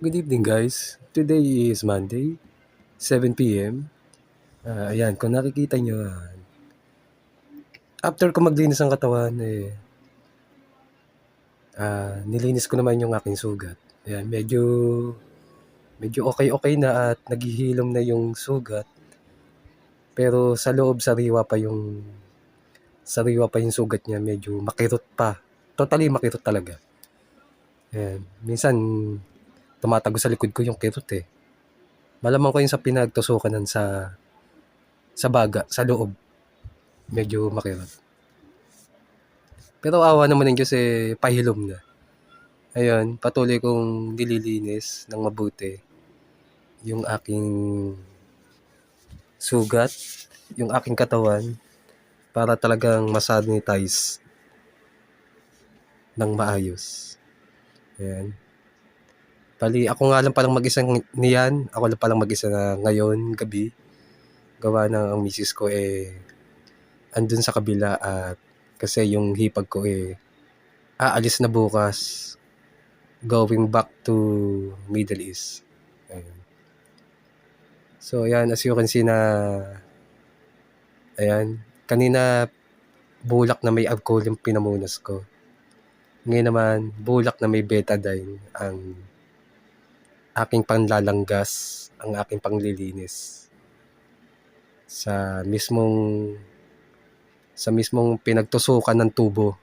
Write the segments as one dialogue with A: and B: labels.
A: Good evening guys. Today is Monday, 7 p.m. Ayan, kung nakikita nyo, after ko maglinis ng katawan, nilinis ko naman yung aking sugat. Ayan, medyo okay na at naghihilom na yung sugat. Pero sa loob, sariwa pa yung sugat niya, medyo makirot pa. Totally makirot talaga. Ayan, minsan tumatago sa likod ko yung kirot eh. Malamang ko yung sa pinagtusukanan sa baga, sa loob. Medyo makirot. Pero awa naman ng Diyos pahilom na. Ayun, patuloy kong nililinis ng mabuti yung aking sugat, yung aking katawan para talagang masanitize ng maayos. Ayan. Bali, ako nga lang palang mag-isa niyan. Ako lang palang mag-isa na ngayon, gabi. Gawa ng ang misis ko andun sa kabila at kasi yung hipag ko aalis na bukas going back to Middle East. Ayan. So, ayan, as you can see na, ayan, kanina bulak na may alcohol yung pinamunas ko. Ngayon naman, bulak na may betadine ang aking panlalanggas, ang aking panglilinis. Sa mismong pinagtusukan ng tubo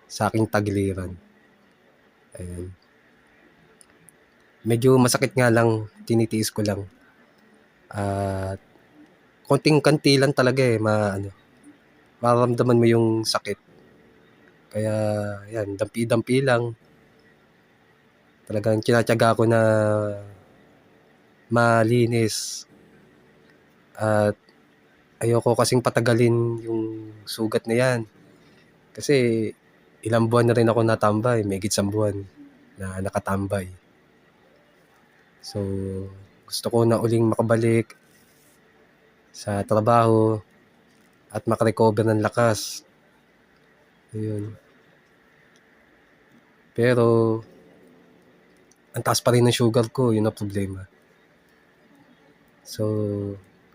A: sa aking tagiliran. Ayan. Medyo masakit nga lang, tinitiis ko lang. At konting-kanti lang talaga mararamdaman mo yung sakit. Kaya yan, dampi-dampi lang. Talagang tinatyaga ko na malinis. At ayoko kasing patagalin yung sugat na yan. Kasi ilang buwan na rin ako natambay, may higit 1 buwan na nakatambay. So, gusto ko na uling makabalik sa trabaho at makarecover ng lakas. Ayun. Pero, ang taas pa rin ng sugar ko, yun ang problema. So,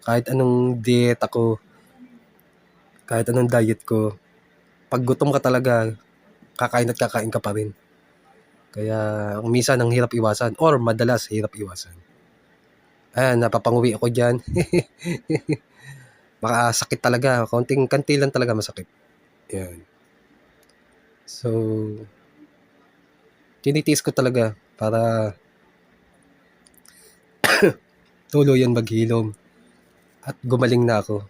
A: kahit anong diet pag gutom ka talaga, kakain at kakain ka pa rin. Kaya, minsan ang hirap iwasan or madalas hirap iwasan. Ayan, napapanguwi ako dyan. Makasakit talaga. Konting-kanti lang talaga masakit. Ayan. So, tinitiis ko talaga para tuluyan maghilom at gumaling na ako.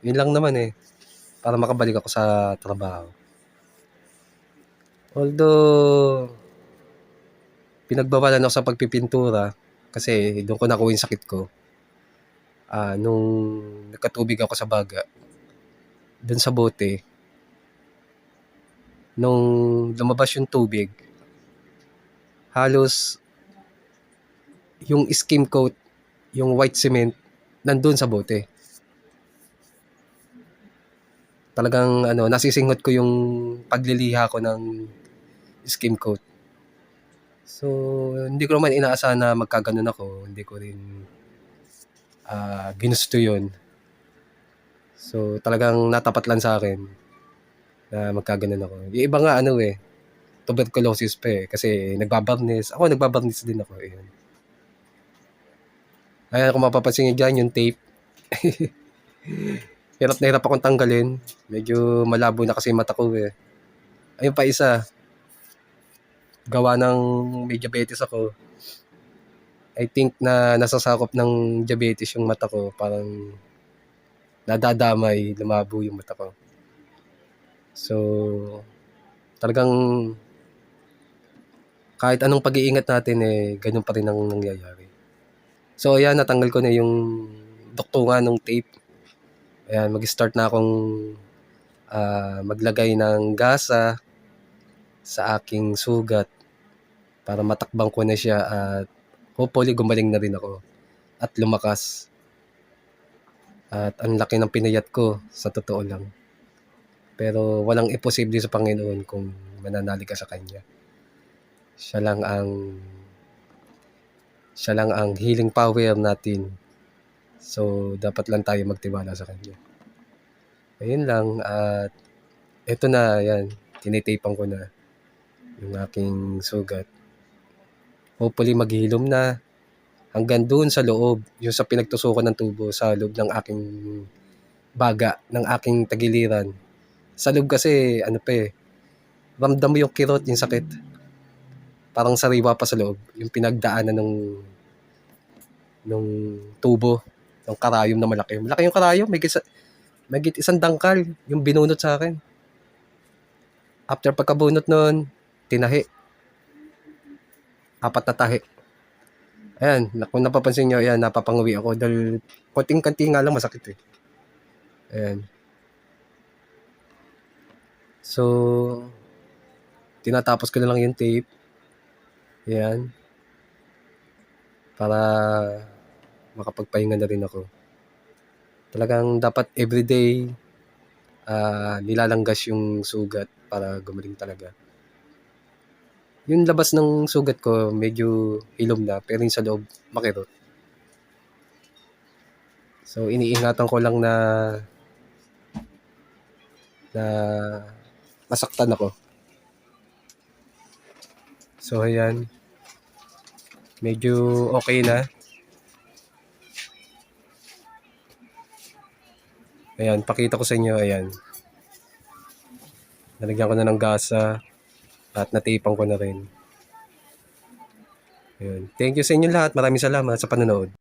A: Yun lang naman para makabalik ako sa trabaho. Although, pinagbawalan ako sa pagpipintura kasi doon ko nakuha yung sakit ko. Nung nagkatubig ako sa baga, doon sa bote, nung lumabas yung tubig, halos yung skim coat, yung white cement, nandun sa bote. Talagang nasisinghot ko yung pagliliha ko ng skim coat. So, hindi ko naman inaasahan na magkaganon ako. Hindi ko rin ginusto yun. So, talagang natapat lang sa akin na magkaganon ako. Yung iba nga tuberculosis pa kasi nagbabarnis. Ako, nagbabarnis din ako. Ayan. Ayan, kung mapapansin nyo dyan, yung tape. Hirap na hirap akong tanggalin. Medyo malabo na kasi mata ko Ayun pa isa. Gawa ng may diabetes ako. I think na nasasakop ng diabetes yung mata ko. Parang nadadamay, lumabo yung mata ko. So, talagang kahit anong pag-iingat natin ganun pa rin ang nangyayari. So, ayan, natanggal ko na yung duktungan ng tape. Ayan, mag-start na akong maglagay ng gasa sa aking sugat para matakbang ko na siya at hopefully gumaling na rin ako at lumakas. At ang laki ng pinayat ko, sa totoo lang. Pero walang imposible sa Panginoon kung mananalig ka sa Kanya. Siya lang ang Siya lang ang healing power natin. So, dapat lang tayo magtiwala sa Kanya. Ayun lang, at eto na, yan, tinitapang ko na yung aking sugat. Hopefully, maghilom na hanggang doon sa loob, yung sa pinagtusukan ng tubo, sa loob ng aking baga, ng aking tagiliran. Sa loob kasi, ramdam mo yung kirot, yung sakit. Parang sariwa pa sa loob, yung pinagdaanan ng tubo, ng karayom na malaki. Malaki yung karayom, may isang dangkal yung binunot sa akin. After pagkabunot nun, tinahi. 4 na tahi. Ayan, kung napapansin nyo, ayan, napapanguwi ako dahil konting-kanti nga lang masakit eh. Ayan. So, tinatapos ko na lang yung tape. Ayan. Para makapagpahinga na rin ako. Talagang dapat everyday nilalanggas yung sugat para gumaling talaga. Yung labas ng sugat ko, medyo hilom na, pero yung sa loob, makirot. So, iniingatan ko lang na masaktan ako. So, ayan. Medyo okay na. Ayan, pakita ko sa inyo, ayan. Nalagyan ko na ng gasa at natipang ko na rin. Ayan. Thank you sa inyo lahat. Maraming salamat sa panonood.